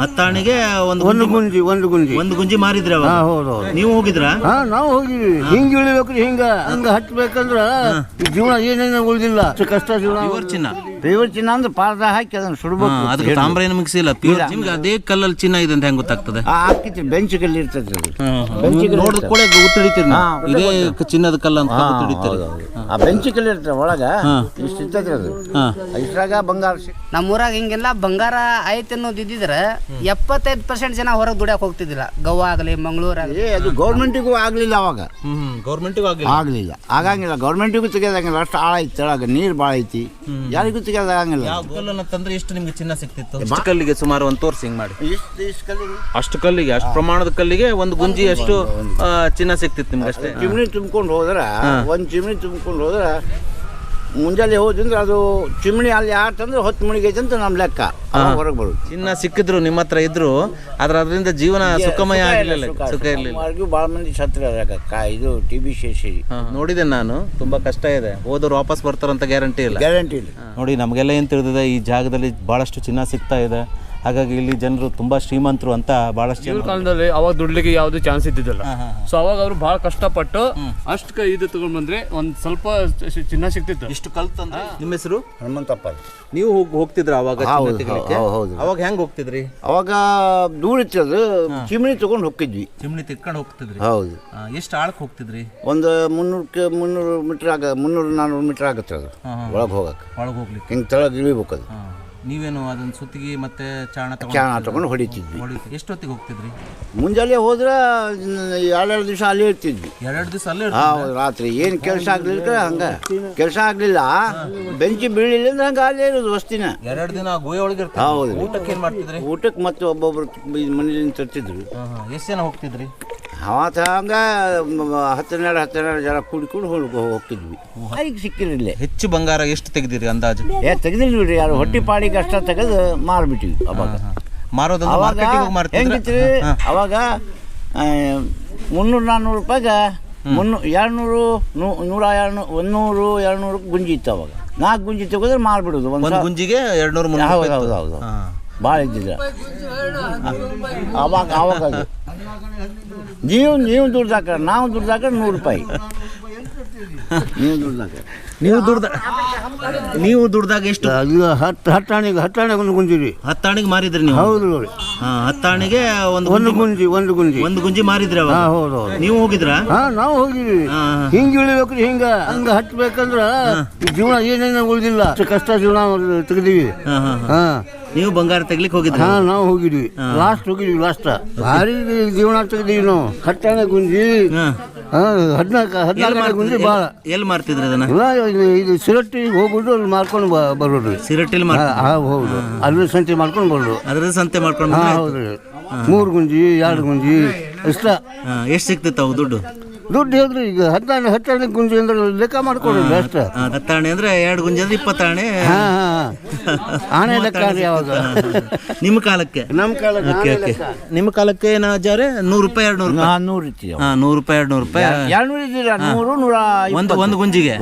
ಹತ್ತಾಣಿಗೆ ಒಂದು ಗುಂಜಿ ಮಾರಿದ್ರೆ ಹೌದು. ನೀವು ಹೋಗಿದ್ರಾ? ನಾವು ಹೋಗಿದ್ವಿ. ಹಿಂಗ ಇಳಿಬೇಕ್ರಿ, ಹಂಗ ಹತ್ಬೇಕಂದ್ರ ಜೀವನ ಏನೇನು ಉಳಿದಿಲ್ಲ. ಕಷ್ಟ ಜೀವನ. ಪ್ಯೂರ್ ಚಿನ್ನ ಅಂದ್ರೆ ಪಾರ್ದ ಹಾಕಿ ಅದನ್ನ ಸುಡ್ಬೇಕು. ಅದಕ್ಕೆ ತಾಮ್ರ ಏನು ಮಿಕ್ಸ್ ಇಲ್ಲ. ನಿಮ್ಗೆ ಅದೇ ಕಲ್ಲಲ್ಲಿ ಚಿನ್ನ ಇದೆ ಅಂತ ಹೆಂಗ್ ಗೊತ್ತಾಗ್ತದೆ? ಹಾಕಿತ್ತು ಬೆಂಚ್ ಕಲ್ಲಿ ಇರ್ತದೆ. ನೋಡಿದ ಕೂಡ ಗುರ್ತು ಹಿಡಿತೀರಿ, ಇದೇ ಚಿನ್ನದ ಕಲ್ಲ ಅಂತ ಗುರ್ತು ಹಿಡಿತೀರಿ. ಆ ಬೆಂಚ್ ಕಲ್ಲಿ ಇರ್ತದೆ ಒಳಗ ಇಷ್ಟ ಇರ್ತದೆ ಅದು. ಇಷ್ಟಾಗ ಬಂಗಾರ. ನಮ್ಮೂರಾಗ ಹಿಂಗೆಲ್ಲ ಬಂಗಾರ ಐತೆ ಅನ್ನೋದು ಇದ್ದಿದ್ರೆ 75% ಜನ ಹೊರಗೆ ದುಡಿಯಕ್ಕೆ ಹೋಗ್ತಿದ್ದಿಲ್ಲ. ಗೋವಾ ಆಗಲಿ, ಮಂಗಳೂರು ಆಗಲಿ. ಅದು ಗೌರ್ಮೆಂಟಿಗೂ ಆಗ್ಲಿಲ್ಲ ಅವಾಗ. ಗೌರ್ಮೆಂಟಿಗೂ ಆಗ್ಲಿಲ್ಲ, ಆಗಂಗಿಲ್ಲ. ಗೌರ್ಮೆಂಟಿಗೂ ತೆಗೆದಂಗಿಲ್ಲ. ಅಷ್ಟು ಆಳ ಐತಿ, ತೆಳಗ ನೀರು ಭಾಳ ಐತಿ, ಯಾರಿಗೂ ತೆಗೆದಾಗಂಗಿಲ್ಲ. ತಂದ್ರೆ ಎಷ್ಟು ನಿಮ್ಗೆ ಚಿನ್ನ ಸಿಕ್ತಿತ್ತು? ಎಷ್ಟು ಕಲ್ಲಿಗೆ ಸುಮಾರು ಒಂದು ತೋರ್ಸಿ ಹಿಂಗ್ ಮಾಡಿ. ಅಷ್ಟು ಕಲ್ಲಿಗೆ, ಅಷ್ಟು ಪ್ರಮಾಣದ ಕಲ್ಲಿಗೆ ಒಂದು ಗುಂಜಿ ಅಷ್ಟು ಚಿನ್ನ ಸಿಕ್ತಿತ್ತು ನಿಮ್ಗೆ ಅಷ್ಟೇ. ಚಿಮ್ನಿ ತುಂಬ್ಕೊಂಡು ಹೋದ್ರ, ಒಂದು ಚಿಮ್ನಿ ತುಂಬ್ಕೊಂಡು ಹೋದ್ರ ಮುಂಜಾನೆ ಹೋದಂದ್ರೆ ಅದು ಚಿಮ್ನಿ ಅಲ್ಲಿ ಯಾರ್ತಂದ್ರೆ 10 ಮಣಿಗೆ ಐತೆ ಅಂತ ನಮ್ಮ ಲೆಕ್ಕ. ಹೊರಗೆ ಬರೋದು. ಚಿನ್ನ ಸಿಕ್ಕಿದ್ರು ನಿಮ್ಮ ಹತ್ರ ಇದ್ರು, ಅದರಿಂದ ಜೀವನ ಸುಖಮಯ ಆಗಿರಲಿಲ್ಲ, ಸುಖ ಇರಲಿಲ್ಲ. ಭಾಳ ಮಂದಿ ಸತ್ರ ಇದು TB ಶೇಷಿ ನೋಡಿದೆ ನಾನು. ತುಂಬಾ ಕಷ್ಟ ಇದೆ. ಹೋದವ್ರು ವಾಪಸ್ ಬರ್ತಾರಂತ ಗ್ಯಾರಂಟಿ ಇಲ್ಲ. ನೋಡಿ, ನಮಗೆಲ್ಲ ಏನು ತಿಳಿದಿದೆ, ಈ ಜಾಗದಲ್ಲಿ ಬಹಳಷ್ಟು ಚಿನ್ನ ಸಿಗ್ತಾ ಇದೆ. ಹಾಗಾಗಿ ಇಲ್ಲಿ ಜನರು ತುಂಬಾ ಶ್ರೀಮಂತರು ಅಂತ ಬಹಳಷ್ಟು ಕಾಲದಲ್ಲಿ ಅವಾಗ ದುಡ್ಲಿಕ್ಕೆ ಯಾವ್ದು ಚಾನ್ಸ್ ಇದ್ದಿದ್ದಲ್ಲ. ಸೊ ಅವಾಗ ಅವರು ಬಹಳ ಕಷ್ಟಪಟ್ಟು ಅಷ್ಟು ಇದು ತಗೊಂಡ್ ಬಂದ್ರೆ ಒಂದ್ ಸ್ವಲ್ಪ ಚಿನ್ನ ಸಿಕ್ತಿತ್ತು. ಇಷ್ಟು ಕಲ್ತಂದ್ರೆ. ನಿಮ್ಮ ಹೆಸರು? ಹನುಮಂತಪ್ಪ. ನೀವು ಹೋಗ್ತಿದ್ರ ಅವಾಗ? ಅವಾಗ ಹೆಂಗ್ ಹೋಗ್ತಿದ್ರಿ? ಅವಾಗ ದೂರ ಇತ್ತದು, ಚಿಮ್ನಿ ತಗೊಂಡು ಹೋಗ್ತಿದ್ವಿ. ಚಿಮ್ನಿ ತಿಕ್ಕೊಂಡು ಹೋಗ್ತಿದ್ರಿ? ಹೌದು. ಎಷ್ಟು ಆಳಕ್ಕೆ ಹೋಗ್ತಿದ್ರಿ? ಒಂದು 300 ಮೀಟರ್ 300-400 ಮೀಟರ್ ಆಗುತ್ತೆ ಅದು ಒಳಗೆ ಹೋಗಕ್ಕೆ. ಒಳಗೆ ಹೋಗ್ಲಿಕ್ಕೆ ಹಿಂಗೆ ತೆಳಗೆ ಇಳಿಬೇಕು ಅದು. ನೀವೇನು ಅದನ್ನ ಸುತ್ತಿಗೆ ಮತ್ತೆ ಚಾಣ ತಗೊಂಡು ಹೊಡಿತಿದ್ವಿ. ಎಷ್ಟೊತ್ತಿಗೆ ಹೋಗ್ತಿದ್ರಿ? ಮುಂಜಾನೆ ಹೋದ್ರೆ 2 ದಿವಸ ಅಲ್ಲೇ ಇರ್ತಿದ್ವಿ. 2 ದಿವಸ ಅಲ್ಲೇ? ಹೌದು. ರಾತ್ರಿ ಏನು ಕೆಲಸ ಆಗ್ಲಿಲ್ಲ, ಹಂಗೆ ಕೆಲಸ ಆಗಲಿಲ್ಲ, ಬೆಂಚಿ ಬೀಳಿಲ್ಲ ಅಂದ್ರೆ ಹಂಗೆ ಅಲ್ಲೇ ಇರೋದು ವಸ್ತಿನ. 2 ದಿನ ಗೋಯ ಒಳಗೆ. ಹೌದು. ಊಟಕ್ಕೆ ಏನು ಮಾಡ್ತಿದ್ರಿ? ಊಟಕ್ಕೆ ಮತ್ತೆ ಒಬ್ಬೊಬ್ರು ಮನೇಲಿಂದ ತರ್ತಿದ್ರು. ಎಷ್ಟು ಜನ ಹೋಗ್ತಿದ್ರಿ? ಅವತ್ತು ಹಂಗೆ 12 ಜನ ಕೂಡಿಕೊಂಡು ಹೋಗ್ತಿದ್ವಿ. ಈಗ ಸಿಕ್ಕಿರಲಿಲ್ಲ. ಹೆಚ್ಚು ಬಂಗಾರ ಎಷ್ಟು ತೆಗೆದಿರಿ ಅಂದಾಜು? ತೆಗೆದಿಲ್ಲ ಬಿಡ್ರಿ, ಯಾರು ಹೊಟ್ಟಿ ಪಾಡಿಗೆ ಅಷ್ಟ ತೆಗೆದು ಮಾರ್ಬಿಟ್ಟಿವಿ. ಅವಾಗ ಹೆಂಗಿತ್ರಿ, ಅವಾಗ 300-400 ರೂಪಾಯಿಗೆ 100-200 ಗುಂಜಿ ಇತ್ತು. ಅವಾಗ 4 ಗುಂಜಿ ತೆಗೆದ್ರೆ ಮಾರ್ಬಿಡೋದು. ಒಂದು ಗುಂಜಿಗೆ 200-300. ಹೌದು. ಭಾಳ ಇದ್ದಿದ್ರೆ ಅವಾಗ. ಅದು ನೀವು ದುಡ್ದಾಕ, ನಾವು ದುಡ್ದಾಕ 100 ರೂಪಾಯಿ. ನೀವು ದುಡ್ದಾಗ ಎಷ್ಟು? 10 ಆಣೆಗೆ ಒಂದು ಗುಂಜಿರಿ. 10 ಆಣೆಗೆ ಮಾರಿದ್ರಿ ನೀವು? ಹೌದು ನೋಡಿ. 10 ಆಣೆಗೆ ಒಂದು ಗುಂಜಿ ಮಾರಿದ್ರಿ ಅವಾಗ? ಹೌದು. ನೀವು ಹೋಗಿದ್ರಾ? ನಾವು ಹೋಗಿದ್ವಿ. ಹಿಂಗ ಇಳಿಬೇಕ್ರಿ, ಹಂಗ ಹತ್ಬೇಕಂದ್ರ ಜೀವನ ಏನೇನು ಉಳಿದಿಲ್ಲ. ಕಷ್ಟ ಜೀವನ ತೆಗ್ದೀವಿ. ನೀವು ಬಂಗಾರ ತೆಗ್ಲಿಕ್ಕೆ ಹೋಗಿದ್ರಿ? ನಾವು ಹೋಗಿದ್ವಿ. ಲಾಸ್ಟ್ ಭಾರಿ ಜೀವನ ತೆಗ್ದೀವಿ ನಾವು. 10 ಆಣೆ ಗುಂಜಿ, 14 ಗುಂಜಿ ಭಾಳ. ಎಲ್ಲಿ ಮಾರ್ತಿದ್ರಿ ಅದನ್ನ? ಇದು ಸಿರಟ್ಟಿ ಹೋಗ್ಬಿಟ್ಟು ಅಲ್ಲಿ ಮಾರ್ಕೊಂಡು ಬರೋದು. ಸಿರಟ್ಟಿಲಿ? ಹೌದು. ಅದ್ರ ಸಂತೆ ಮಾಡ್ಕೊಂಡು ಬರೋದು. ಅದ್ರ ಸಂತೆ ಮಾಡ್ಕೊಂಡು? ಹೌದು. 3 ಗುಂಜಿ 2 ಗುಂಜಿ ಇಷ್ಟ. ಎಷ್ಟು ಸಿಕ್ತಿತ್ತು ಅವು ದುಡ್ಡು ಹೇಳ್ರಿ? ಈಗ 10 ಗುಂಜಿ ಅಂದ್ರೆ ಲೆಕ್ಕ ಮಾಡ್ಕೊಡ್ರಿ ಅಷ್ಟ. 10 ಆಣೆ ಅಂದ್ರೆ 2 ಗುಂಜಿ ಅಂದ್ರೆ 20 ಆಣೆ. ಆಣೆ ಲೆಕ್ಕ ಯಾವಾಗ? ನಿಮ್ಮ ಕಾಲಕ್ಕೆ? ನಮ್ಮ ಕಾಲಕ್ಕೆ. ನಿಮ್ಮ ಕಾಲಕ್ಕೆ ಏನಾಜಾರೆ 100 ರೂಪಾಯಿ 200 ರೂಪಾಯಿ? 100 ಇತ್ತು. 100 ರೂಪಾಯಿ 200 ರೂಪಾಯಿ. 200 ಇದ್ದಿಲ್ಲ, 100 ಒಂದು ಗುಂಜಿಗೆ.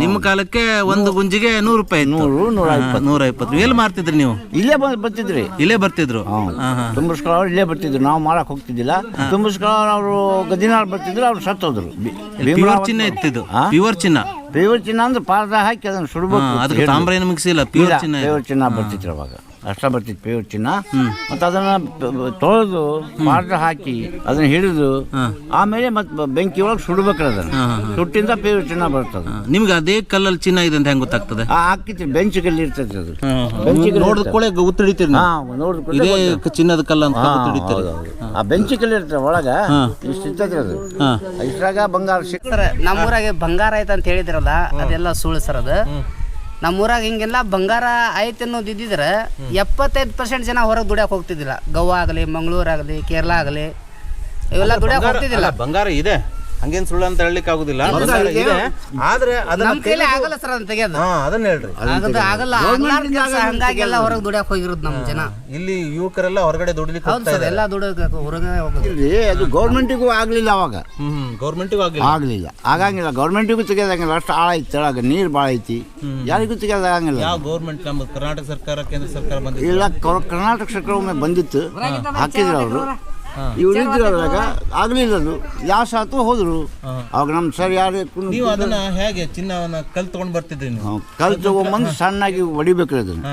ನಿಮ್ಮ ಕಾಲಕ್ಕೆ ಒಂದು ಗುಂಜಿಗೆ 100 ರೂಪಾಯಿ. 100-120. ಎಲ್ಲಿ ಮಾರ್ತಿದ್ರಿ ನೀವು? ಇಲ್ಲೇ ಬರ್ತಿದ್ರಿ. ಇಲ್ಲೇ ಬರ್ತಿದ್ರು? ತುಂಬಿಸ್ಕೊಳ್ಳೋ ಅವ್ರು ಇಲ್ಲೇ ಬರ್ತಿದ್ರು. ನಾವು ಮಾರಕ್ ಹೋಗ್ತಿದ್ದಿಲ್ಲ. ತುಂಬಿಸ್ಕೊಳ್ಳೋ ಅವರು ಗದಿನಾಳ್ ಬರ್ತಿದ್ರು, ಅವ್ರು ಸತ್ತೋದ್ರು. ಪ್ಯೂರ್ ಚಿನ್ನ ಇತ್ತಿದ್ದು? ಪ್ಯೂರ್ ಚಿನ್ನ ಅಂದ್ರೆ ಪಾರ್ದ ಹಾಕಿ ಅದನ್ನ ಸುಡ್ಬೇಕು. ಅದಕ್ಕೆ ತಾಮ್ರ ಏನು ಮಿಕ್ಸ್ ಇಲ್ಲ? ಪ್ಯೂರ್ ಚಿನ್ನ ಬರ್ತಿದ್ರು ಅವಾಗ. ಅಷ್ಟ ಬರ್ತಿತ್ತು ಪ್ಯೂರ್ ಚಿನ್ನ. ಮತ್ತೆ ಅದನ್ನ ತೊಳೆದು ಪಾರ್ದ ಹಾಕಿ ಅದನ್ನ ಹಿಡಿದು ಆಮೇಲೆ ಮತ್ತೆ ಬೆಂಕಿ ಒಳಗೆ ಸುಡ್ಬೇಕ್ರಿ. ಅದನ್ನ ಸುಟ್ಟಿಂದ ಪ್ಯೂರ್ ಚಿನ್ನ ಬರ್ತದೆ. ನಿಮ್ಗೆ ಅದೇ ಕಲ್ಲಲ್ಲಿ ಚಿನ್ನ ಇದೆ ಅಂತ ಹೆಂಗ್ ಗೊತ್ತಾಗ್ತದೆ? ಹಾಕಿತ್ತು ಬೆಂಚ್ ಕಲ್ಲಿ ಇರ್ತದೆ. ಅದು ನೋಡಿದ ಕೂಡ ಗುರ್ತು ಹಿಡಿತೀರಿ? ಇದೇ ಚಿನ್ನದ ಕಲ್ಲ ಅಂತ ಗುರ್ತು ಹಿಡಿತೀರಿ? ಆ ಬೆಂಚ್ ಕಲ್ಲಿ ಇರ್ತದೆ ಒಳಗ ಇಷ್ಟ ಇರ್ತದೆ. ಅದು ಇಷ್ಟಾಗ ಬಂಗಾರ ಸಿಕ್ತಾರೆ. ನಮ್ಮೂರಾಗೆ ಬಂಗಾರ ಐತೆ ಅಂತ ಹೇಳಿದ್ರಲ್ಲ, ಅದೆಲ್ಲ ಸುಳ್ಳು ಸರ್. ಅದು ನಮ್ಮೂರಾಗ ಹಿಂಗೆಲ್ಲ ಬಂಗಾರ ಐತೆ ಅನ್ನೋದು ಇದ್ದಿದ್ರೆ 75% ಜನ ಹೊರಗೆ ದುಡಿಯಕ್ಕೆ ಹೋಗ್ತಿದ್ದಿಲ್ಲ. ಗೋವಾ ಆಗಲಿ, ಮಂಗಳೂರು ಆಗಲಿ, ಕೇರಳ ಆಗಲಿ, ಇವೆಲ್ಲ ದುಡಿಯಕ್ಕೆ ಹೋಗ್ತಿದ್ದಿಲ್ಲ. ಬಂಗಾರ ಇದೆ, ಹಂಗೇನ್ ಸುಳ್ಳು ಅಂತ ಹೇಳಲಿಕ್ಕೆ ಆಗುದಿಲ್ಲ, ಬಂಗಾರ ಇದೆ. ಆದ್ರೆ ಅದನ್ನ ನಮ್ಮ ಕೈಲಿ ಆಗಲ್ಲ ಸರ್ ಅದನ್ನ ತೆಗೆಯೋದು. ಅದನ್ನ ಹೇಳ್ರಿ. ಆಗಲ್ಲ ಹಂಗಾಗಿ ಎಲ್ಲ ಹೊರಗೆ ದುಡಿಯಕ್ ಹೋಗಿರೋದು ನಮ್ಮ ಜನ. ಇಲ್ಲಿ ಯುವಕರೆಲ್ಲ ಹೊರಗಡೆ ದುಡಿಲಿಕ್ಕೆ ಹೌದು ಸರ್, ಎಲ್ಲ ದುಡಿಯೋಕೆ ಹೊರಗೆ ಹೋಗೋದು. ಅದು ಗೌರ್ಮೆಂಟಿಗೂ ಆಗಲಿಲ್ಲ ಅವಾಗ, ಗೌರ್ಮೆಂಟಿಗೂ ಆಗಲಿಲ್ಲ, ಆಗಂಗಿಲ್ಲ. ಗೌರ್ಮೆಂಟಿಗೂ ತೆಗೆಯೋದಂಗಿಲ್ಲ, ಅಷ್ಟು ಆಳ ಐತಿ, ತೆಳಗ ನೀರು ಭಾಳ ಐತಿ, ಯಾರಿಗೂ ತೆಗೆಯೋದಾಗಂಗಿಲ್ಲ. ಯಾವ ಗೌರ್ಮೆಂಟ್? ನಮ್ಮ ಕರ್ನಾಟಕ ಸರ್ಕಾರ, ಕೇಂದ್ರ ಸರ್ಕಾರ ಬಂದಿಲ್ಲ. ಇಲ್ಲ, ಕರ್ನಾಟಕ ಸರ್ಕಾರ ಒಮ್ಮೆ ಬಂದಿತ್ತು, ಹಾಕಿದ್ರು ಅವರು. ಇವ್ರು ಇದ್ರು ಅದ್ರಾಗ, ಆಗಲಿಲ್ಲ. ಅದು ಲಾಸ್ ಆಯ್ತು, ಹೋದ್ರು. ಅವಾಗ ನಮ್ಮ ಸರ್ ಯಾರು ನೀವು ಅದನ್ನ ಹೇಗೆ ಚಿನ್ನವನ್ನ ಕಲ್ ತಗೊಂಡ್ ಬರ್ತಿದ್ರಿ ನೀವು? ಕಲ್ ತಗೊಂಬಂದು ಸಣ್ಣಾಗಿ ಹೊಡಿಬೇಕ್ರಿ ಅದನ್ನ,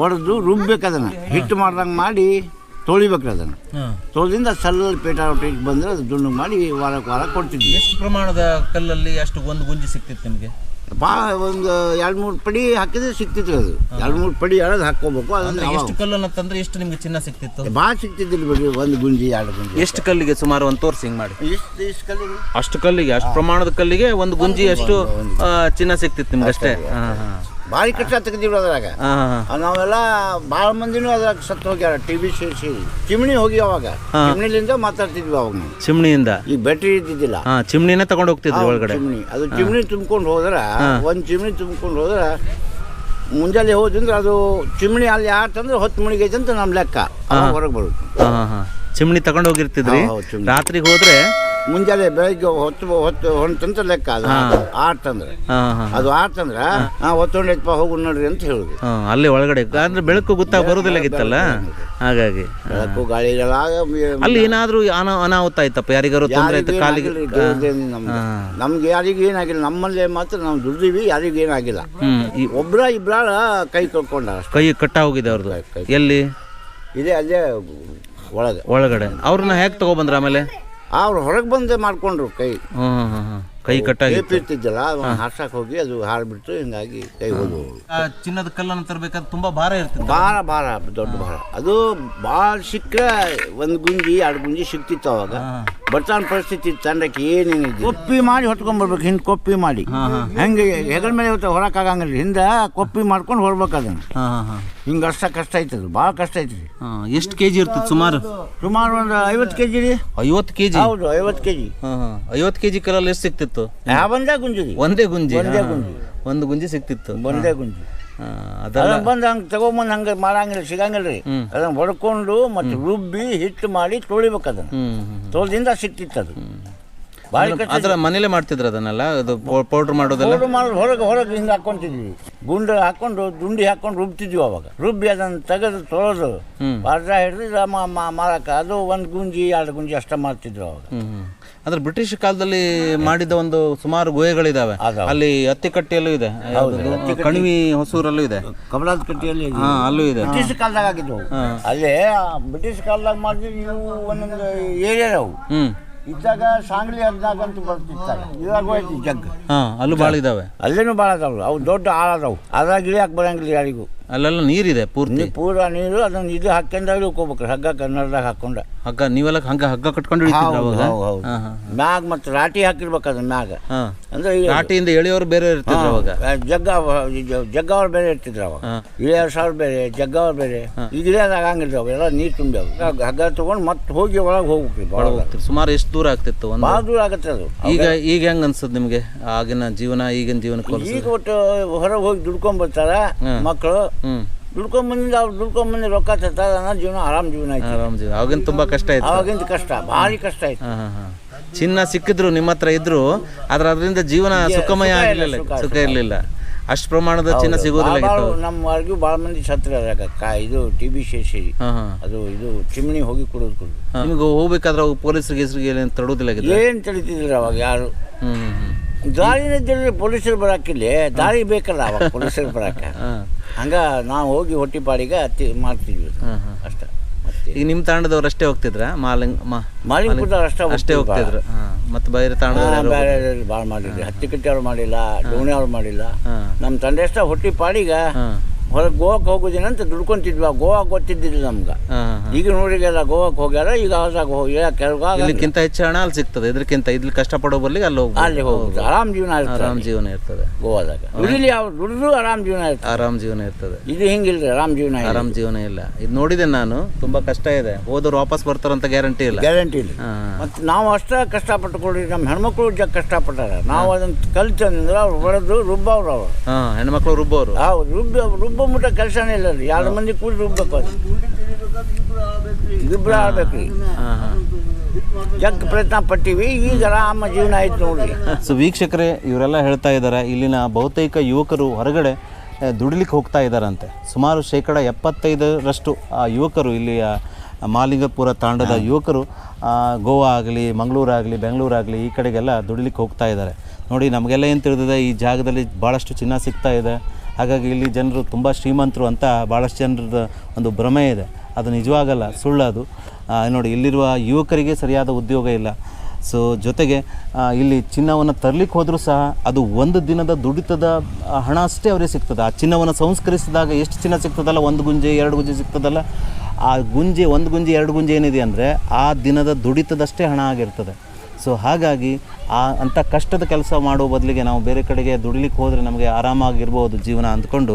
ಹೊಡೆದು ರುಬ್ಬೇಕು ಅದನ್ನ, ಹಿಟ್ಟು ಮಾಡ್ದಂಗೆ ಮಾಡಿ ತೊಳಿಬೇಕ್ರಿ ಅದನ್ನ. ತೊಳೆದಿಂದ ಸಲ್ಲಲ್ಲಿ ಪೇಟ ರೊಟ್ಟಿಗೆ ಬಂದ್ರೆ ಅದು ದುಂಡು ಮಾಡಿ ವಾರಕ್ಕೆ ವಾರ ಕೊಡ್ತಿದ್ವಿ. ಎಷ್ಟು ಪ್ರಮಾಣದ ಕಲ್ಲಲ್ಲಿ ಅಷ್ಟು ಒಂದು ಗುಂಜಿ ಸಿಕ್ತಿತ್ತು ನಿಮಗೆ? ಭಾಳ ಒಂದು 2-3 ಪಡಿ ಹಾಕಿದ್ರೆ ಸಿಕ್ತಿತ್ತು. ಅದು 2-3 ಪಡಿ ಎಳೆದು ಹಾಕ್ಕೋಬೇಕು. ಅದನ್ನ ಎಷ್ಟು ಕಲ್ಲನ್ನ ತಂದ್ರೆ ಎಷ್ಟು ನಿಮ್ಗೆ ಚಿನ್ನ ಸಿಕ್ತಿತ್ತು? ಭಾಳ ಸಿಕ್ತಿದ್ದಿಲ್ಲ ಬಿಡಿ, ಒಂದು ಗುಂಜಿ 2 ಗುಂಜಿ. ಎಷ್ಟು ಕಲ್ಲಿಗೆ ಸುಮಾರು ಒಂದು ತೋರ್ಸಿ ಹಿಂಗ್ ಮಾಡಿ? ಇಷ್ಟು ಕಲ್ಲಿಗೆ, ಅಷ್ಟು ಕಲ್ಲಿಗೆ, ಅಷ್ಟು ಪ್ರಮಾಣದ ಕಲ್ಲಿಗೆ ಒಂದು ಗುಂಜಿ ಅಷ್ಟು ಚಿನ್ನ ಸಿಕ್ತಿತ್ತು ನಿಮ್ಗೆ ಅಷ್ಟೇ? ಭಾರಿ ಕಷ್ಟ ತೆಗೆದಿವಿ ಅದ್ರಾಗ. ನಾವೆಲ್ಲ ಭಾಳ ಮಂದಿನೂ ಅದ್ರಾಗ ಸತ್ತು ಹೋಗ್ಯಾರ. ಟಿವಿ ಸೇರಿಸಿ ಚಿಮ್ನಿ ಹೋಗಿ ಅವಾಗ ಚಿಮ್ನಿಲಿಂದ ಮಾತಾಡ್ತಿದ್ವಿ ಅವಾಗ ನಾವು. ಚಿಮ್ನಿಯಿಂದ? ಈಗ ಬ್ಯಾಟ್ರಿ ಇದ್ದಿದ್ದಿಲ್ಲ, ಚಿಮ್ನಿನೇ ತಗೊಂಡು ಹೋಗ್ತಿದ್ವಿ ಒಳಗಡೆ. ಚಿಮ್ನಿ, ಅದು ಚಿಮ್ನಿ ತುಂಬ್ಕೊಂಡು ಹೋದ್ರ, ಒಂದು ಚಿಮ್ನಿ ತುಂಬ್ಕೊಂಡು ಹೋದ್ರ ಮುಂಜಾನೆ ಹೋದಂದ್ರೆ ಅದು ಚಿಮ್ನಿ ಅಲ್ಲಿ ಆತಂದ್ರೆ 10 ಮಣಿಗೆ ಐತೆ ಅಂತ ನಮ್ಮ ಲೆಕ್ಕ. ಹೊರಗೆ ಬರುತ್ತೆ. ಚಿಮ್ನಿ ತಗೊಂಡು ಹೋಗಿರ್ತಿದ್ರಿ. ರಾತ್ರಿಗೆ ಹೋದ್ರೆ ಮುಂಜಾನೆ ಬೆಳಗ್ಗೆ ಹೊತ್ತಂತ ಲೆಕ್ಕ. ಅದು ಆಡ್ತಂದ್ರೆ ಅದು ಆಡ್ತಂದ್ರೆ ಹೊತ್ತೊಂಡೈತಪ್ಪ ಹೋಗು ನೋಡ್ರಿ ಅಂತ ಹೇಳುದು. ಅಲ್ಲಿ ಒಳಗಡೆ ಅಂದ್ರೆ ಬೆಳಕು ಬರುದಿಲ್ಲಾಗಿತ್ತಲ್ಲ, ಹಾಗಾಗಿ ಬೆಳಕು ಗಾಳಿ ಅಲ್ಲಿ ಏನಾದ್ರೂ ಅನಾಹುತ ಆಯ್ತಪ್ಪ? ಯಾರಿಗಾರು ತೊಂದರೆ ಆಯ್ತು ಕಾಲಿಗೆ? ನಮ್ಗೆ ಯಾರಿಗೂ ಏನಾಗಿಲ್ಲ. ನಮ್ಮಲ್ಲೇ ಮಾತ್ರ ನಾವು ದುಡ್ದಿವಿ, ಯಾರಿಗೂ ಏನಾಗಿಲ್ಲ. ಒಬ್ರ ಇಬ್ರ ಕೈ ಕಳ್ಕೊಂಡ, ಕೈ ಕಟ್ಟ ಹೋಗಿದೆ ಅವ್ರದ್ದು. ಎಲ್ಲಿ ಇದೆ? ಅಲ್ಲೇ ಒಳಗಡೆ. ಅವ್ರನ್ನ ಹೇಗೆ ತಗೊಬಂದ್ರ ಆಮೇಲೆ? ಅವ್ರು ಹೊರಗೆ ಬಂದೆ ಮಾಡ್ಕೊಂಡ್ರು. ಕೈ ಕಟ್ಟಾಗಿ ಇರ್ತಿದ್ದಲ್ಲ, ಹಾರ್ಸಕ್ಕೆ ಹೋಗಿ ಅದು ಹಾರ್ಬಿಟ್ಟು ಹಿಂಗಾಗಿ ಕೈ ಹೋದ್ವು. ಚಿನ್ನದ ಕಲ್ಲನ್ನು ತರಬೇಕಾದ್ರೆ ತುಂಬಾ ಭಾರ ಇರ್ತದೆ. ಭಾರ ದೊಡ್ಡ ಭಾರ. ಅದು ಭಾಳ ಸಿಕ್ಕರೆ 1 ಗುಂಜಿ 2 ಗುಂಜಿ ಸಿಕ್ತಿತ್ತು ಅವಾಗ. ಬರ್ತಾನ ಪರಿಸ್ಥಿತಿ ತಂಡಕ್ಕೆ ಏನೇನಿದೆ ಕೊಪ್ಪಿ ಮಾಡಿ ಹೊತ್ಕೊಂಡ್ಬರ್ಬೇಕು. ಹಿಂದೆ ಕೊಪ್ಪಿ ಮಾಡಿ ಹೆಂಗೆ ಹೆಗಲ ಮೇಲೆ ಹೊರಕ್ಕಾಗಂಗಿಲ್ಲ, ಹಿಂದೆ ಕೊಪ್ಪಿ ಮಾಡ್ಕೊಂಡು ಹೊರ್ಬೇಕು ಅದನ್ನು. ಹಿಂಗೆ ಅಷ್ಟ ಕಷ್ಟ ಐತದು, ಭಾಳ ಕಷ್ಟ ಐತ್ರಿ. ಎಷ್ಟು ಕೆಜಿ ಇರ್ತದೆ ಸುಮಾರು? ಸುಮಾರು ಒಂದು 50 ಕೆಜಿ ರೀ. 50 ಕೆಜಿ? ಹೌದು, 50 ಕೆಜಿ. 50 ಕೆಜಿ ಕಲ್ಲಲ್ಲಿ ಎಷ್ಟು ಸಿಕ್ತಿತ್ತು? ಒಂದೇ ಗುಂಜಿ ರೀ. ಒಂದೇ ಗುಂಜಿ ಒಂದು ಗುಂಜಿ ಸಿಕ್ತಿತ್ತು. ಒಂದೇ ಗುಂಜಿ. ಅದನ್ನ ಬಂದು ಹಂಗೆ ತಗೊಂಬಂದು ಹಂಗೆ ಮಾಡಂಗಿಲ್ಲ, ಸಿಗಂಗಿಲ್ಲ ರೀ. ಅದನ್ನ ಹೊಡ್ಕೊಂಡು ಮತ್ತೆ ರುಬ್ಬಿ ಹಿಟ್ಟು ಮಾಡಿ ತೊಳಿಬೇಕು. ಅದನ್ನ ತೊಳೆದಿಂದ ಸಿಕ್ತಿತ್ತು ಅದು. ಭಾಳ ಅದರ ಮನೇಲೆ ಮಾಡ್ತಿದ್ರು ಅದನ್ನೆಲ್ಲ, ಅದು ಪೌಡ್ರ್ ಮಾಡೋದೆಲ್ಲ? ಹೊರಗೆ ಹಿಂಗೆ ಹಾಕೊಂತಿದ್ವಿ, ಗುಂಡು ಹಾಕೊಂಡು ದುಂಡಿ ಹಾಕೊಂಡು ರುಬ್ತಿದ್ವಿ. ಅವಾಗ ರುಬ್ಬಿ ಅದನ್ನು ತೆಗೆದು ತೊಳೆದು ಪಾತ್ರ ಹಿಡಿದು ಮಾರಕ. ಅದು 1 ಗುಂಜಿ 2 ಗುಂಜಿ ಅಷ್ಟ ಮಾಡ್ತಿದ್ರು ಅವಾಗ. ಅಂದ್ರೆ ಬ್ರಿಟಿಷ್ ಕಾಲದಲ್ಲಿ ಮಾಡಿದ ಒಂದು ಸುಮಾರು ಗುಹೆಗಳಿದಾವೆ ಅಲ್ಲಿ. ಹತ್ತಿಕಟ್ಟಿಯಲ್ಲೂ ಇದೆ, ಕಣಿವಿ ಹೊಸೂರಲ್ಲೂ ಇದೆ, ಕಮಲಾದ ಕಟ್ಟಿಯಲ್ಲಿ ಅಲ್ಲೂ ಇದೆ. ಬ್ರಿಟಿಷ್ ಕಾಲದಾಗ ಆಗಿದ್ವು ಅಲ್ಲೇ. ಬ್ರಿಟಿಷ್ ಕಾಲದಾಗ ಮಾಡಿದ್ವಿ. ಇವು ಒಂದೊಂದು ಏರಿಯಾ ಅವು. ಇದ್ದಾಗ ಸಾಂಗ್ಲಿ ಅದ್ನಾಗ ಅಂತ ಬರ್ತಿತ್ತಾಗ, ಇವಾಗ ಹೋಯ್ತು ಜಗ್. ಅಲ್ಲೂ ಭಾಳ ಇದಾವೆ. ಅಲ್ಲೇನು ಭಾಳ ಅದಾವು. ಅವು ದೊಡ್ಡ ಆಳ ಅದಾವು. ಅದ್ರಾಗ ಇಳಿಯಾಕೆ ಬರಂಗಿಲ್ಲ ಯಾರಿಗೂ. ಅಲ್ಲೆಲ್ಲ ನೀರಿದೆ ಪೂರ್ತಿ, ಪೂರ ನೀರು. ಅದನ್ನ ಇದು ಹಾಕ್ಯಂಡ ಇಳ್ಕೋಬೇಕ್ರಿ, ಹಗ್ಗ ಕನ್ನಡದಾಗ ಹಾಕೊಂಡ. ಹಗ್ಗ ನೀವೆಲ್ಲ ಹಗ್ಗ ಕಟ್ಕೊಂಡು ಮ್ಯಾಗ ಮತ್ತೆ ರಾಟಿ ಹಾಕಿರ್ಬೇಕು ಅದನ್ನ ಮ್ಯಾಗ. ಅಂದ್ರೆ ರಾಟಿಯಿಂದ ಎಳೆಯವರು ಬೇರೆ ಇರ್ತಿದ್ರು ಅವಾಗ. ಜಗ್ಗವ್ರು ಬೇರೆ ಇರ್ತಿದ್ರು ಅವಾಗ. ಇಳಿಯೋರು ಸಾವಿರ ಬೇರೆ, ಜಗ್ಗವ್ರು ಬೇರೆ. ಈಗ ಇಳಿಯೋದಾಗ ಹಂಗಿಲ್ಲ, ಅವೆಲ್ಲ ನೀರು ತುಂಬಿ ಹಗ್ಗ ತಗೊಂಡು ಮತ್ತೆ ಹೋಗಿ ಒಳಗೆ ಹೋಗ್ಬೇಕ್ರಿ. ಭಾಳ ಹೋಗ್ತೀವಿ. ಸುಮಾರು ಎಷ್ಟು ದೂರ ಆಗ್ತಿತ್ತು? ಭಾಳ ದೂರ ಆಗತ್ತೆ ಅದು. ಈಗ ಹೆಂಗ್ ಅನ್ಸದ್ ನಿಮ್ಗೆ ಆಗಿನ ಜೀವನ ಈಗಿನ ಜೀವನಕ್ಕೆ? ಈಗ ಒಟ್ಟು ಹೊರಗೆ ಹೋಗಿ ದುಡ್ಕೊಂಡ್ಬರ್ತಾರ ಮಕ್ಕಳು. ದುಡ್ಕೊಂಬಂದಿಂದ ಅವ್ರು ದುಡ್ಕೊಂಬಂದು ರೊಕ್ಕ ತರ್ತಾರ. ಜೀವನ ಆರಾಮ್ ಜೀವನ ಆಯ್ತು. ಆರಾಮ್ ಜೀವನ. ಅವಾಗಿನ ತುಂಬಾ ಕಷ್ಟ ಆಯ್ತು. ಅವಾಗಿಂದ ಕಷ್ಟ, ಭಾರಿ ಕಷ್ಟ ಆಯ್ತು. ಚಿನ್ನ ಸಿಕ್ಕಿದ್ರು ನಿಮ್ಮ ಹತ್ರ ಇದ್ರು, ಆದ್ರೆ ಅದರಿಂದ ಜೀವನ ಸುಖಮಯ ಆಗಲಿಲ್ಲ, ಸುಖ ಇರಲಿಲ್ಲ. ಅಷ್ಟು ಪ್ರಮಾಣದ ಚಿನ್ನ ಸಿಗೋದಿಲ್ಲ. ನಮ್ಮವರೆಗೂ ಭಾಳ ಮಂದಿ ಸತ್ರ ಇದು ಟಿಬಿ ಸೇರಿಸಿ ಅದು ಇದು ಚಿಮ್ನಿ ಹೋಗಿ ಕುಡಿದು. ನಿಮ್ಗೆ ಹೋಗ್ಬೇಕಾದ್ರೆ ಪೊಲೀಸರಿಗೆ ಏನು ತಡೋದಿಲ್ಲ? ಏನು ತಡೀತಿದ್ರು ಅವಾಗ ಯಾರು? ದಾರಿನಿದ್ದರೆ ಪೊಲೀಸರು ಬರಾಕಿಲ್ಲ, ದಾರಿ ಬೇಕಲ್ಲ ಅವಾಗ ಪೊಲೀಸರು ಬರಾಕ. ಹಂಗ ನಾವು ಹೋಗಿ ಹೊಟ್ಟಿಪಾಡಿಗೆ ಮಾಡ್ತಿದ್ವಿ ಅಷ್ಟ. ಈಗ ನಿಮ್ಮ ತಾಂಡದವ್ರು ಅಷ್ಟೇ ಹೋಗ್ತಿದ್ರ? ಮಾಲಿಂಗಪುರದವ್ರು ಅಷ್ಟೇ ಹೋಗ್ತಿದ್ರು. ಮತ್ತೆ ಬೇರೆ ತಾಂಡದವ್ರು ಬೇರೆ ಭಾಳ ಮಾಡಿದ್ರಿ. ಹತ್ತಿಕಟ್ಟಿ ಅವ್ರು ಮಾಡಿಲ್ಲ, ಡೋಣಿ ಅವ್ರು ಮಾಡಿಲ್ಲ. ನಮ್ಮ ತಂದೆ ಅಷ್ಟ ಹೊಟ್ಟಿಪಾಡಿಗೆ ಹೊರಗೆ ಗೋವಾಕ್ಕೆ ಹೋಗೋದೇನಂತ ದುಡ್ಕೊಂತಿದ್ವಿ. ಗೋವಾ ಗೊತ್ತಿದ್ದಿಲ್ಲ ನಮ್ಗೆ. ಈಗ ನೋಡಿಗೆಲ್ಲ ಗೋವಾಕ್ಕೆ ಹೋಗ್ಯಾರ, ಈಗ ಹೊಸಾಗ ಹೋಗಿ ಕೆಲವಾಗ ಇಲ್ಲಿಕ್ಕಿಂತ ಹೆಚ್ಚು ಹಣ ಅಲ್ಲಿ ಸಿಗ್ತದೆ. ಇದಕ್ಕಿಂತ ಇಲ್ಲಿ ಕಷ್ಟಪಡೋ ಬದಲಿಗೆ ಅಲ್ಲಿ ಅಲ್ಲಿ ಹೋಗ್ಬೋದು. ಆರಾಮ್ ಜೀವನ ಇರ್ತದೆ, ಆರಾಮ್ ಜೀವನ ಇರ್ತದೆ ಗೋವಾದಾಗ. ದುಡಿಲಿ ಯಾವ ದುಡಿದು ಆರಾಮ್ ಜೀವನ ಇರ್ತದೆ, ಆರಾಮ್ ಜೀವನ ಇರ್ತದೆ. ಇದು ಹಿಂಗಿಲ್ರಿ, ಆರಾಮ್ ಜೀವನ ಆರಾಮ್ ಜೀವನ ಇಲ್ಲ. ಇದು ನೋಡಿದೆ ನಾನು, ತುಂಬಾ ಕಷ್ಟ ಇದೆ. ಹೋದವ್ರು ವಾಪಸ್ ಬರ್ತಾರಂತ ಗ್ಯಾರಂಟಿ ಇಲ್ಲ. ಗ್ಯಾರಂಟಿ ಇಲ್ಲ. ಮತ್ತು ನಾವು ಅಷ್ಟೇ ಕಷ್ಟಪಟ್ಟುಕೊಡ್ರಿ, ನಮ್ಮ ಹೆಣ್ಮಕ್ಳು ಕಷ್ಟಪಟ್ಟಾರ. ನಾವು ಅದನ್ನು ಕಲ್ತಂದ್ರೆ ಅವ್ರು ಹೊಡೆದು ರುಬ್ಬವ್ರು ಅವರು. ಹೆಣ್ಮಕ್ಳು ರುಬ್ಬೋರು. ರುಬ್ಬ ಮುಟ್ಟ ಕೆಲಸನೇ ಇಲ್ಲ ರೀ. 2 ಮಂದಿ ಕೂಡಿ ರುಬ್ಬಬೇಕು, ಅದು ಇಬ್ಬರು ಆಗ್ಬೇಕು. ಜಗ್ ಪ್ರಯತ್ನ ಪಟ್ಟಿವಿ, ಈಗ ಆರಾಮ ಜೀವನ ಆಯ್ತು ನೋಡ್ರಿ. ಸೊ ವೀಕ್ಷಕರೇ, ಇವರೆಲ್ಲ ಹೇಳ್ತಾ ಇದ್ದಾರೆ, ಇಲ್ಲಿನ ಬಹುತೇಕ ಯುವಕರು ಹೊರಗಡೆ ದುಡಿಲಿಕ್ಕೆ ಹೋಗ್ತಾ ಇದ್ದಾರಂತೆ. ಸುಮಾರು 75% ಯುವಕರು ಇಲ್ಲಿಯ ಮಾಲಿಂಗಪುರ ತಾಂಡದ ಯುವಕರು ಗೋವಾ ಆಗಲಿ, ಮಂಗಳೂರಾಗಲಿ, ಬೆಂಗಳೂರಾಗಲಿ ಈ ಕಡೆಗೆಲ್ಲ ದುಡಿಲಿಕ್ಕೆ ಹೋಗ್ತಾ ಇದ್ದಾರೆ. ನೋಡಿ, ನಮಗೆಲ್ಲ ಏನು ತಿಳಿದಿದೆ, ಈ ಜಾಗದಲ್ಲಿ ಭಾಳಷ್ಟು ಚಿನ್ನ ಸಿಗ್ತಾ ಇದೆ. ಹಾಗಾಗಿ ಇಲ್ಲಿ ಜನರು ತುಂಬ ಶ್ರೀಮಂತರು ಅಂತ ಭಾಳಷ್ಟು ಜನರದ ಒಂದು ಭ್ರಮೆ ಇದೆ. ಅದು ನಿಜವಾಗಲ್ಲ, ಸುಳ್ಳದು. ನೋಡಿ, ಇಲ್ಲಿರುವ ಯುವಕರಿಗೆ ಸರಿಯಾದ ಉದ್ಯೋಗ ಇಲ್ಲ. ಸೊ ಜೊತೆಗೆ ಇಲ್ಲಿ ಚಿನ್ನವನ್ನು ತರಲಿಕ್ಕೆ ಹೋದರೂ ಸಹ ಅದು ಒಂದು ದಿನದ ದುಡಿತದ ಹಣ ಅಷ್ಟೇ ಅವರಿಗೆ ಸಿಗ್ತದೆ. ಆ ಚಿನ್ನವನ್ನು ಸಂಸ್ಕರಿಸಿದಾಗ ಎಷ್ಟು ಚಿನ್ನ ಸಿಗ್ತದಲ್ಲ, 1 ಗುಂಜೆ 2 ಗುಂಜೆ ಸಿಗ್ತದಲ್ಲ, ಆ ಗುಂಜೆ 1 ಗುಂಜೆ 2 ಗುಂಜೆ ಏನಿದೆ ಅಂದರೆ ಆ ದಿನದ ದುಡಿತದಷ್ಟೇ ಹಣ ಆಗಿರ್ತದೆ. ಸೊ ಹಾಗಾಗಿ ಅಂಥ ಕಷ್ಟದ ಕೆಲಸ ಮಾಡೋ ಬದಲಿಗೆ ನಾವು ಬೇರೆ ಕಡೆಗೆ ದುಡಿಲಿಕ್ಕೆ ಹೋದರೆ ನಮಗೆ ಆರಾಮಾಗಿರ್ಬೋದು ಜೀವನ ಅಂದ್ಕೊಂಡು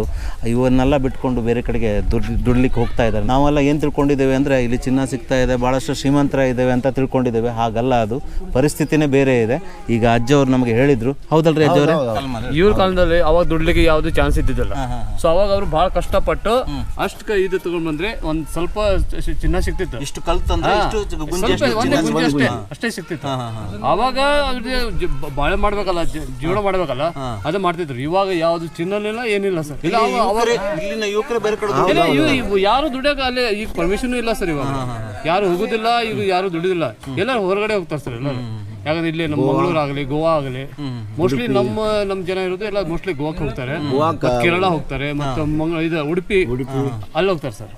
ಇವನ್ನೆಲ್ಲ ಬಿಟ್ಕೊಂಡು ಬೇರೆ ಕಡೆಗೆ ದುಡಿಲಿಕ್ಕೆ ಹೋಗ್ತಾ ಇದ್ದಾರೆ. ನಾವೆಲ್ಲ ಏನು ತಿಳ್ಕೊಂಡಿದ್ದೇವೆ ಅಂದರೆ ಇಲ್ಲಿ ಚಿನ್ನ ಸಿಗ್ತಾ ಇದೆ, ಭಾಳಷ್ಟು ಶ್ರೀಮಂತರ ಇದ್ದೇವೆ ಅಂತ ತಿಳ್ಕೊಂಡಿದ್ದೇವೆ. ಹಾಗಲ್ಲ, ಅದು ಪರಿಸ್ಥಿತಿನೇ ಬೇರೆ ಇದೆ. ಈಗ ಅಜ್ಜವ್ರು ನಮಗೆ ಹೇಳಿದರು, ಹೌದಲ್ರಿ ಅಜ್ಜವ್ರೆ? ಇವ್ರ ಕಾಲದಲ್ಲಿ ಅವಾಗ ದುಡ್ಲಿಕ್ಕೆ ಯಾವ್ದು ಚಾನ್ಸ್ ಇದ್ದಿದ್ದಿಲ್ಲ. ಸೊ ಅವಾಗ ಅವರು ಬಹಳ ಕಷ್ಟಪಟ್ಟು ಅಷ್ಟು ಇದು ತಗೊಂಡ್ ಬಂದ್ರೆ ಒಂದ್ ಸ್ವಲ್ಪ ಚಿನ್ನ ಸಿಕ್ತಿತ್ತು. ಇಷ್ಟು ಕಲ್ತಂದ್ರೆ ಅಷ್ಟೇ ಸಿಕ್ತಿತ್ತು. ಅವಾಗ ಬಾಳೆ ಮಾಡ್ಬೇಕಲ್ಲ, ಜೀವನ ಮಾಡ್ಬೇಕಲ್ಲ, ಅದೇ ಮಾಡ್ತಿದ್ರು. ಇವಾಗ ಯಾವ್ದು ಚಿನ್ನಲಿಲ್ಲ, ಏನಿಲ್ಲ ಸರ್. ಇಲ್ಲ ಇಲ್ಲಿನ ಯುವಕರು ಬೇರೆ ಕಡೆ ಯಾರು ದುಡಿಯಾಕ ಅಲ್ಲಿ ಈಗ ಪರ್ಮಿಷನ್ ಇಲ್ಲ ಸರ್. ಇವಾಗ ಯಾರು ಹೋಗುದಿಲ್ಲ, ಈಗ ಯಾರು ದುಡಿದಿಲ್ಲ, ಎಲ್ಲರೂ ಹೊರಗಡೆ ಹೋಗ್ತಾರೆ ಸರ್ ಎಲ್ಲರೂ. ಯಾಕಂದ್ರೆ ಇಲ್ಲಿ ನಮ್ಮ ಮಂಗಳೂರು ಆಗಲಿ, ಗೋವಾ ಆಗಲಿ, ಮೋಸ್ಟ್ಲಿ ನಮ್ಮ ಜನ ಇರೋದು ಎಲ್ಲ ಮೋಸ್ಟ್ಲಿ ಗೋವಾಕ್ಕೆ ಹೋಗ್ತಾರೆ, ಕೇರಳ ಹೋಗ್ತಾರೆ, ಮತ್ತೆ ಇದು ಉಡುಪಿ ಅಲ್ಲಿ ಹೋಗ್ತಾರೆ ಸರ್.